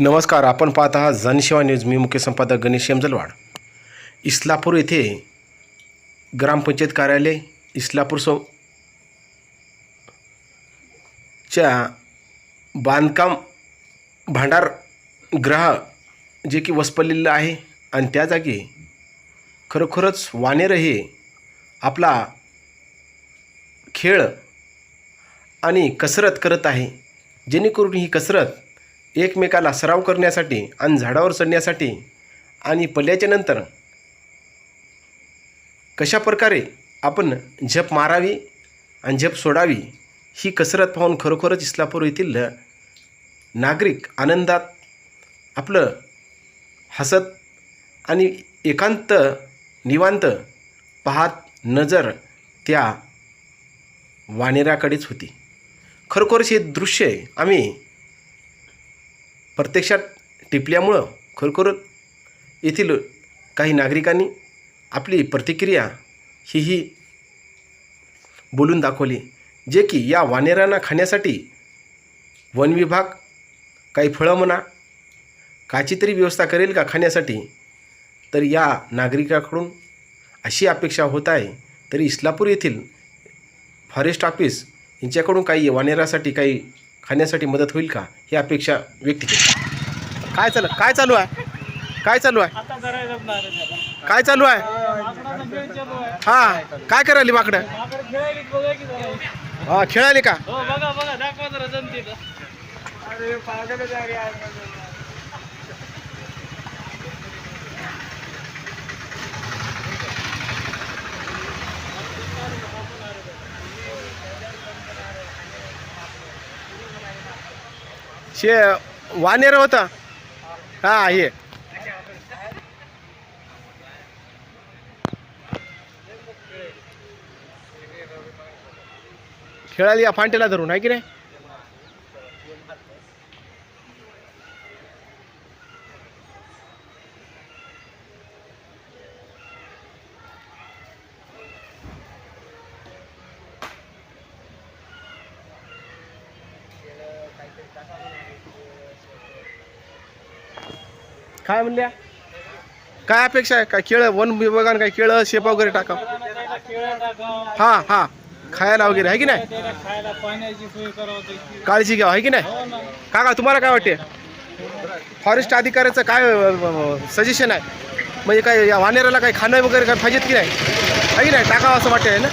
नमस्कार. आपण पाहत आहात जनसेवा न्यूज. मी मुख्य संपादक गणेश यमजलवाड. इस्लापूर येथे ग्रामपंचायत कार्यालय इस्लापूर च्या बांधकाम भांडारगृह जे की वसपलेलं आहे आणि त्या जागी खरोखरच वानेर हे आपला खेळ आणि कसरत करत आहे, जेणेकरून ही कसरत एकमेकाला सराव करण्यासाठी आणि झाडावर चढण्यासाठी आणि पडल्याच्या नंतर कशा प्रकारे आपण झेप मारावी आणि झेप सोडावी ही कसरत पाहून खरोखरच इस्लापूर येथील नागरिक आनंदात आपलं हसत आणि एकांत निवांत पाहत नजर त्या वानेराकडेच होती. खरोखरच हे दृश्य आम्ही प्रत्यक्षात टिपल्यामुळं खरोखर येथील काही नागरिकांनी आपली प्रतिक्रिया ही बोलून दाखवली, जे की या वानेरांना खाण्यासाठी वन विभाग काही फळं म्हणा काची तरी व्यवस्था करेल का खाण्यासाठी. तर या नागरिकाकडून अशी अपेक्षा होत आहे. तरी इस्लापूर येथील फॉरेस्ट ऑफिस यांच्याकडून काही वानेरासाठी काही खाण्यासाठी मदत होईल का ही अपेक्षा व्यक्त केली. काय चालू आहे? काय चालू आहे? काय चालू आहे? हां, काय करायली माकडं? हां, खेळाली का? शे वानेर होता. हां, हे खेळाली या फांटेला धरून आहे की नाही. काय म्हणल्या? काय अपेक्षा आहे? काय केळं वन विभागानं काय केळं शेप वगैरे टाका? हां हां, खायला वगैरे आहे की नाही. काळजी घ्या आहे की नाही. काका तुम्हाला काय वाटते? फॉरेस्ट अधिकाऱ्याचं काय सजेशन आहे? म्हणजे काय या वानेराला काही खाणं वगैरे काय पाहिजेत की नाही आहे की नाही टाकावं असं वाटतं आहे ना.